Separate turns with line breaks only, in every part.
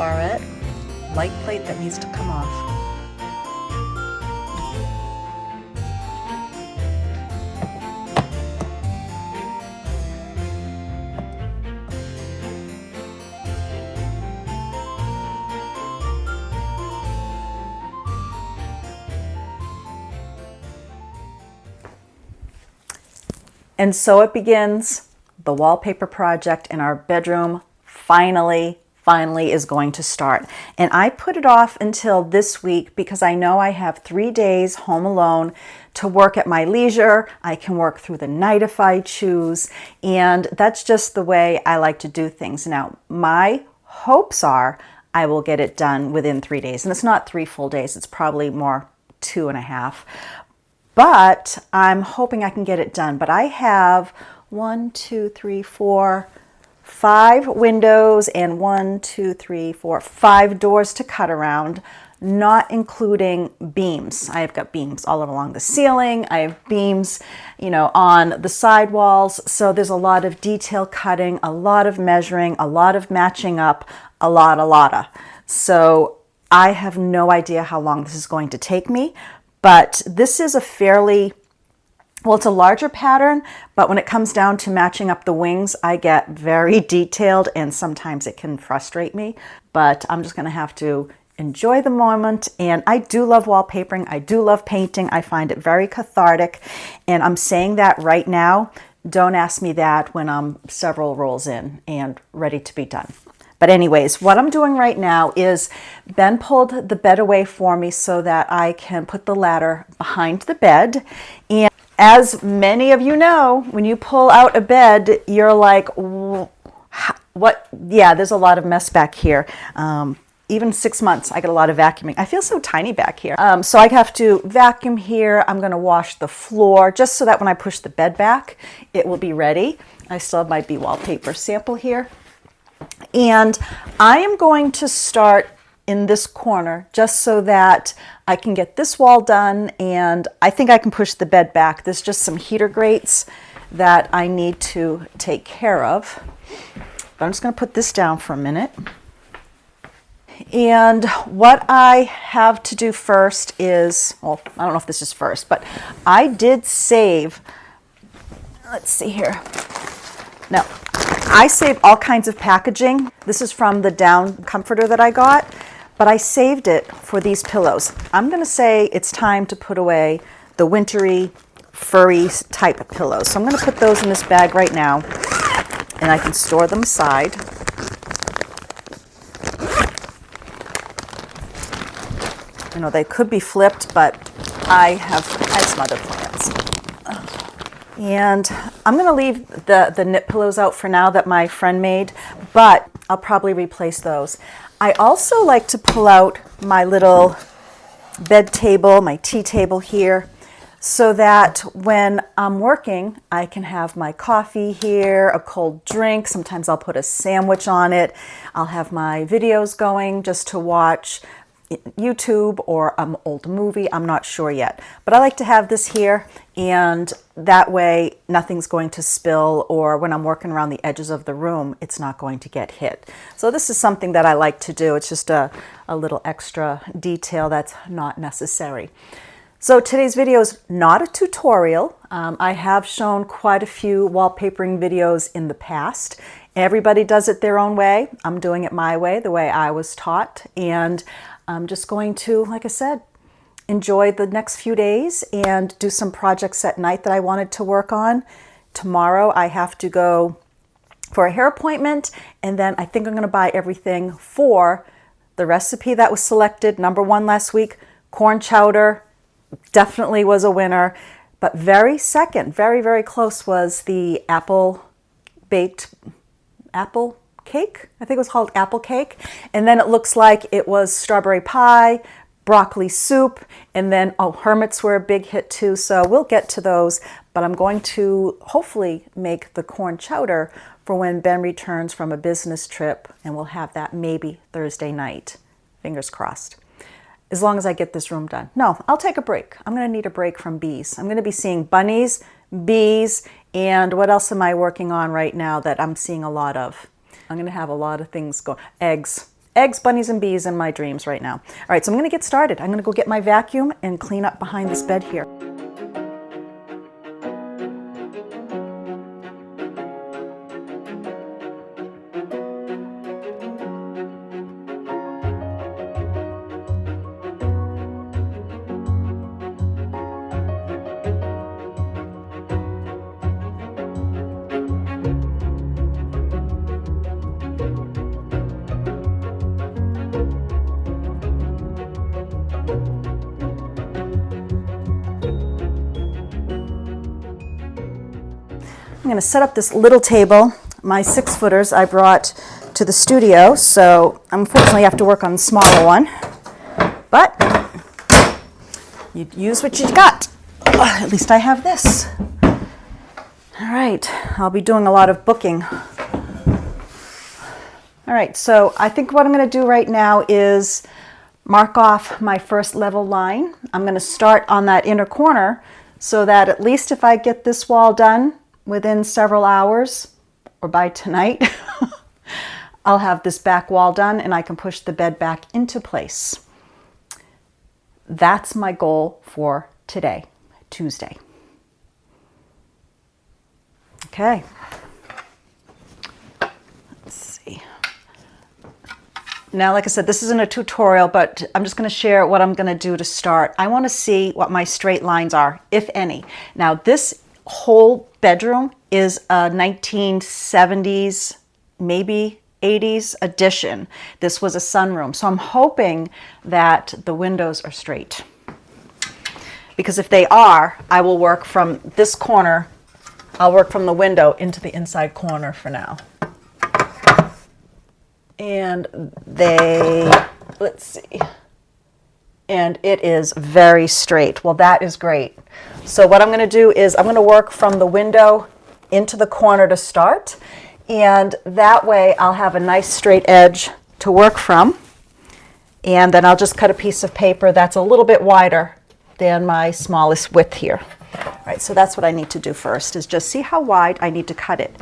barrette, light plate that needs to come off. And so it begins. The wallpaper project in our bedroom finally is going to start. And I put it off until this week because I know I have 3 days home alone to work at my leisure. I can work through the night if I choose. And that's just the way I like to do things. Now, my hopes are I will get it done within 3 days. And it's not 3 full days. It's probably more 2.5. But I'm hoping I can get it done. But I have 1, 2, 3, 4, 5 windows and 1, 2, 3, 4, 5 doors to cut around, not including beams. I've got beams all along the ceiling. I have beams, on the side walls. So there's a lot of detail cutting, a lot of measuring, a lot of matching up, a lot of. So I have no idea how long this is going to take me. But this is it's a larger pattern, but when it comes down to matching up the wings, I get very detailed and sometimes it can frustrate me. But I'm just going to have to enjoy the moment. And I do love wallpapering. I do love painting. I find it very cathartic. And I'm saying that right now. Don't ask me that when I'm several rolls in and ready to be done. But anyways, what I'm doing right now is Ben pulled the bed away for me so that I can put the ladder behind the bed. And as many of you know, when you pull out a bed, you're like, what? Yeah, there's a lot of mess back here. Even 6 months, I get a lot of vacuuming. I feel so tiny back here. So I have to vacuum here. I'm gonna wash the floor just so that when I push the bed back, it will be ready. I still have my wallpaper sample here. And I am going to start in this corner just so that I can get this wall done, and I think I can push the bed back. There's just some heater grates that I need to take care of. But I'm just going to put this down for a minute. And what I have to do first is, well, I don't know if this is first, but I did save, let's see here. Now, I save all kinds of packaging. This is from the down comforter that I got, but I saved it for these pillows. I'm going to say it's time to put away the wintry, furry type of pillows. So I'm going to put those in this bag right now, and I can store them aside. They could be flipped, but I have some other plans. And I'm going to leave the knit pillows out for now that my friend made, but I'll probably replace those. I also like to pull out my little bed table, my tea table here, so that when I'm working, I can have my coffee here, a cold drink. Sometimes I'll put a sandwich on it. I'll have my videos going just to watch YouTube or an old movie. I'm not sure yet, but I like to have this here, and that way nothing's going to spill, or when I'm working around the edges of the room, it's not going to get hit. So this is something that I like to do. It's just a little extra detail that's not necessary. So today's video is not a tutorial. I have shown quite a few wallpapering videos in the past. Everybody does it their own way. I'm doing it my way, the way I was taught, and I'm just going to, like I said, enjoy the next few days and do some projects at night that I wanted to work on. Tomorrow I have to go for a hair appointment, and then I think I'm going to buy everything for the recipe that was selected, #1 last week. Corn chowder definitely was a winner, but very close was the apple cake. I think it was called apple cake. And then it looks like it was strawberry pie, broccoli soup, and then, hermits were a big hit too. So we'll get to those, but I'm going to hopefully make the corn chowder for when Ben returns from a business trip, and we'll have that maybe Thursday night. Fingers crossed. As long as I get this room done. No, I'll take a break. I'm going to need a break from bees. I'm going to be seeing bunnies, bees, and what else am I working on right now that I'm seeing a lot of? I'm going to have a lot of things go. Eggs. Eggs, bunnies, and bees in my dreams right now. All right, so I'm going to get started. I'm going to go get my vacuum and clean up behind this bed here. I'm going to set up this little table. My 6-footers I brought to the studio, so unfortunately I have to work on the smaller one. But you use what you got. At least I have this. All right, I'll be doing a lot of booking. All right, so I think what I'm going to do right now is mark off my first level line. I'm going to start on that inner corner so that at least if I get this wall done within several hours or by tonight, I'll have this back wall done and I can push the bed back into place. That's my goal for today, Tuesday. Okay. Let's see. Now, like I said, this isn't a tutorial, but I'm just going to share what I'm going to do to start. I want to see what my straight lines are, if any. Now, this whole bedroom is a 1970s, maybe 80s addition. This was a sunroom. So I'm hoping that the windows are straight. Because if they are, I will work from this corner. I'll work from the window into the inside corner for now. And let's see. And it is very straight. Well, that is great. So what I'm going to do is I'm going to work from the window into the corner to start. And that way I'll have a nice straight edge to work from. And then I'll just cut a piece of paper that's a little bit wider than my smallest width here. All right, so that's what I need to do first, is just see how wide I need to cut it.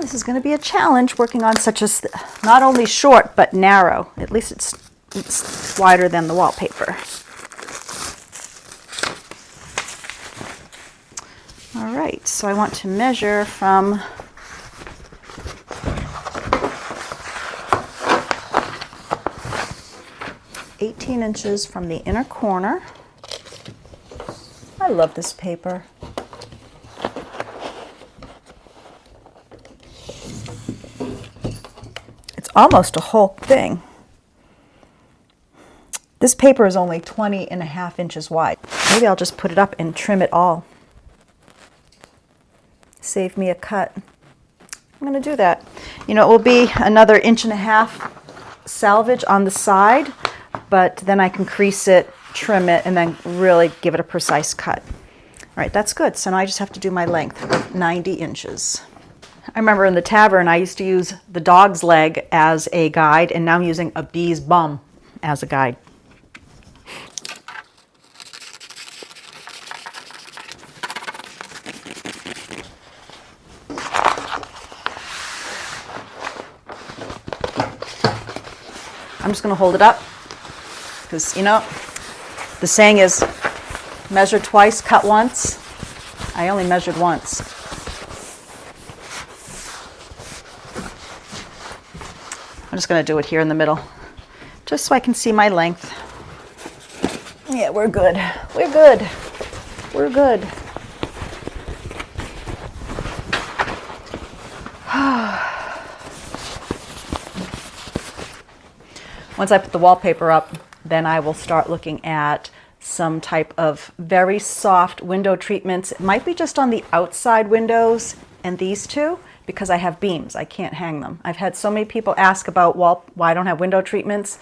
This is going to be a challenge working on such a, not only short, but narrow. At least it's wider than the wallpaper. All right, so I want to measure from inches from the inner corner. I love this paper. It's almost a whole thing. This paper is only 20.5 inches wide. Maybe I'll just put it up and trim it all. Save me a cut. I'm going to do that. You know, it will be another 1.5 inch salvage on the side, but then I can crease it, trim it, and then really give it a precise cut. All right, that's good. So now I just have to do my length, 90 inches. I remember in the tavern, I used to use the dog's leg as a guide, and now I'm using a bee's bum as a guide. I'm just going to hold it up because, you know, the saying is measure twice, cut once. I only measured once. I'm just going to do it here in the middle, just so I can see my length. Yeah, we're good. We're good. We're good. Once I put the wallpaper up, then I will start looking at some type of very soft window treatments. It might be just on the outside windows and these two, because I have beams. I can't hang them. I've had so many people ask about why I don't have window treatments.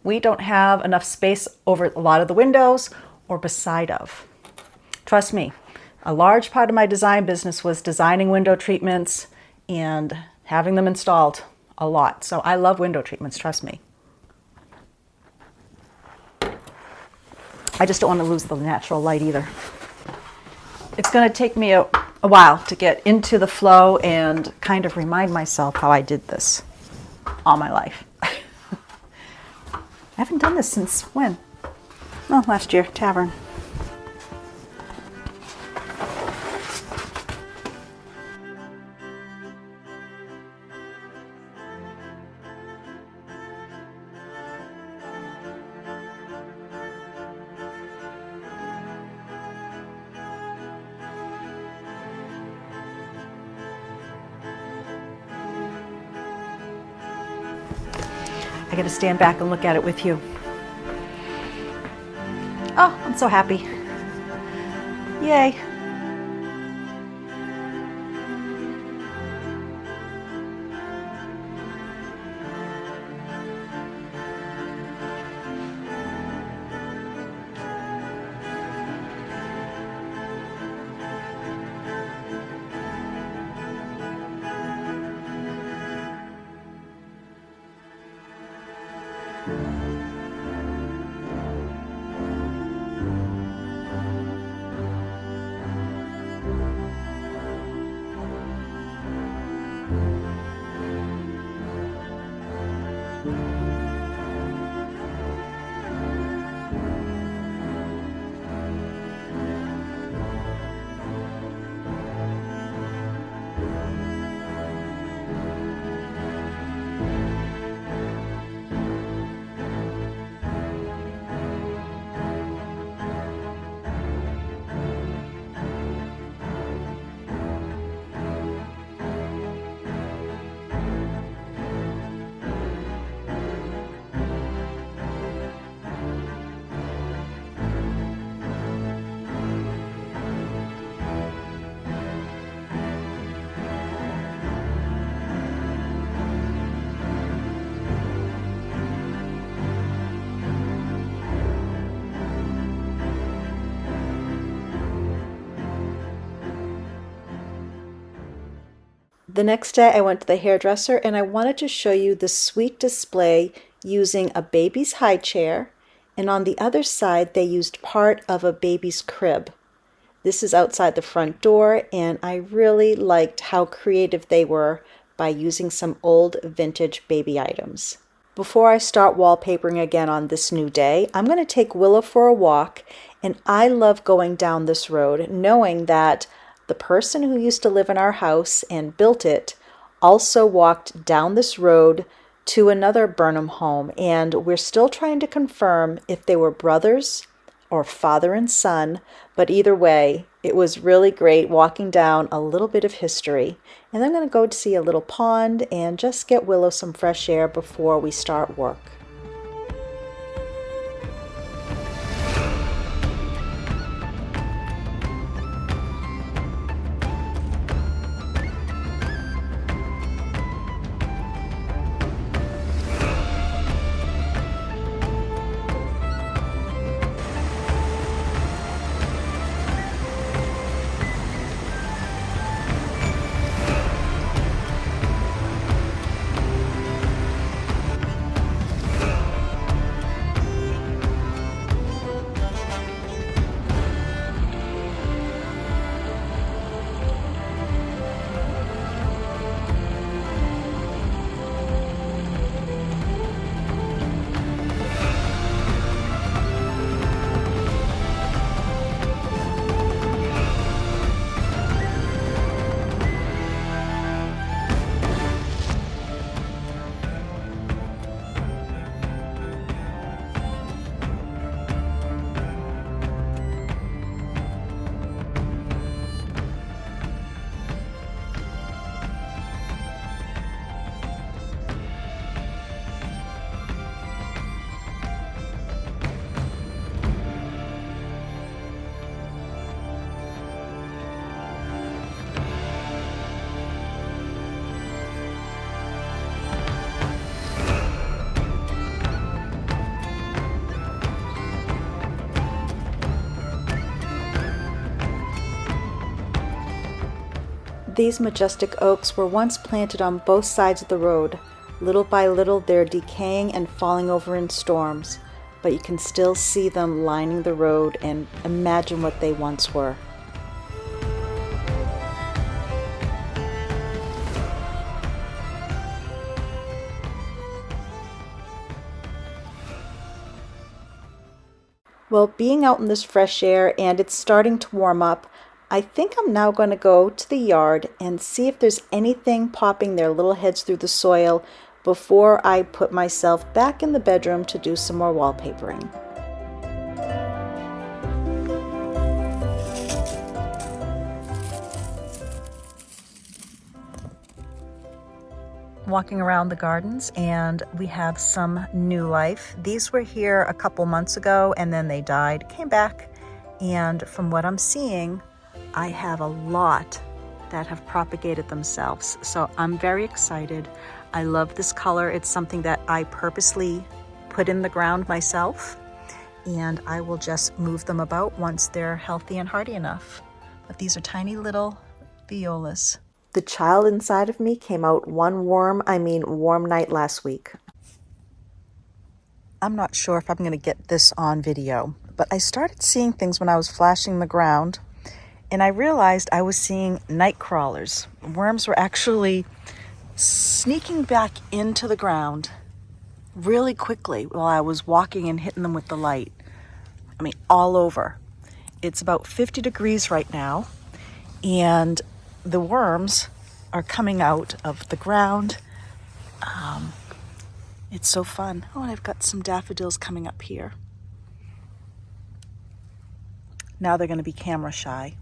We don't have enough space over a lot of the windows or beside of. Trust me, a large part of my design business was designing window treatments and having them installed a lot. So I love window treatments, trust me. I just don't want to lose the natural light either. it's going to take me a while to get into the flow and kind of remind myself how I did this all my life. I haven't done this since when? Oh, last year, tavern. I got to stand back and look at it with you. Oh, I'm so happy. Yay. The next day I went to the hairdresser and I wanted to show you the sweet display using a baby's high chair, and on the other side they used part of a baby's crib. This is outside the front door, and I really liked how creative they were by using some old vintage baby items. Before I start wallpapering again on this new day, I'm going to take Willow for a walk, and I love going down this road knowing that the person who used to live in our house and built it also walked down this road to another Burnham home, and we're still trying to confirm if they were brothers or father and son, but either way, it was really great walking down a little bit of history. And I'm going to go to see a little pond and just get Willow some fresh air before we start work. These majestic oaks were once planted on both sides of the road. Little by little, they're decaying and falling over in storms, but you can still see them lining the road and imagine what they once were. Well, being out in this fresh air and it's starting to warm up, I think I'm now going to go to the yard and see if there's anything popping their little heads through the soil before I put myself back in the bedroom to do some more wallpapering. Walking around the gardens and we have some new life. These were here a couple months ago and then they died, came back, and from what I'm seeing, I have a lot that have propagated themselves. So I'm very excited. I love this color. It's something that I purposely put in the ground myself, and I will just move them about once they're healthy and hardy enough. But these are tiny little violas. The child inside of me came out one warm night last week. I'm not sure if I'm going to get this on video, but I started seeing things when I was flashing the ground, and I realized I was seeing night crawlers. Worms were actually sneaking back into the ground really quickly while I was walking and hitting them with the light. I mean, all over. It's about 50 degrees right now, and the worms are coming out of the ground. It's so fun. Oh, and I've got some daffodils coming up here. Now they're going to be camera shy.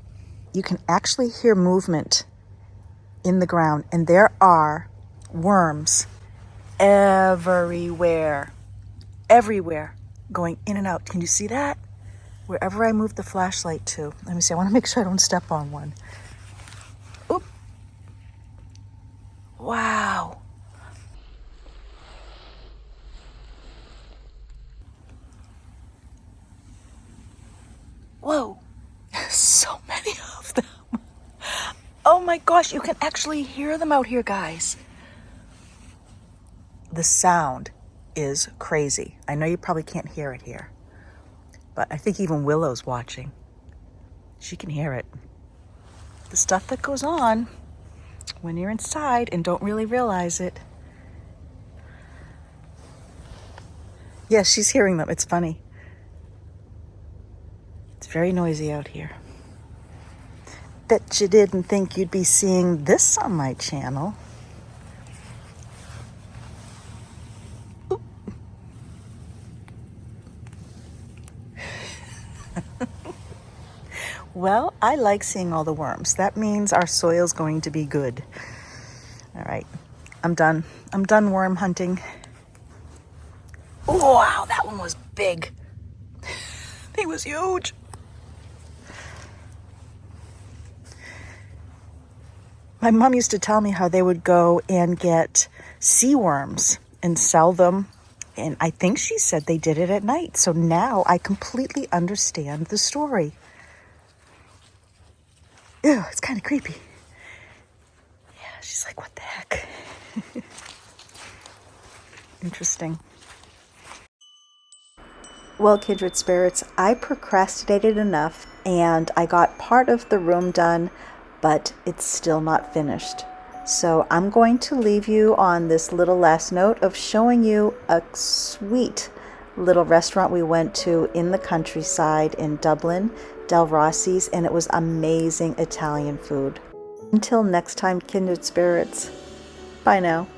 You can actually hear movement in the ground, and there are worms everywhere, going in and out. Can you see that? Wherever I move the flashlight to. Let me see, I want to make sure I don't step on one. Oop. Wow. Whoa. So many of them. Oh my gosh, you can actually hear them out here, guys. The sound is crazy. I know you probably can't hear it here, but I think even Willow's watching. She can hear it. The stuff that goes on when you're inside and don't really realize it. Yeah, she's hearing them. It's funny. It's very noisy out here. Bet you didn't think you'd be seeing this on my channel. Oop. Well, I like seeing all the worms. That means our soil's going to be good. All right, I'm done. I'm done worm hunting. Oh, wow, that one was big. He was huge. My mom used to tell me how they would go and get sea worms and sell them. And I think she said they did it at night. So now I completely understand the story. Ew, it's kind of creepy. Yeah, she's like, what the heck? Interesting. Well, kindred spirits, I procrastinated enough and I got part of the room done, but it's still not finished. So I'm going to leave you on this little last note of showing you a sweet little restaurant we went to in the countryside in Dublin, Del Rossi's, and it was amazing Italian food. Until next time, kindred spirits, bye now.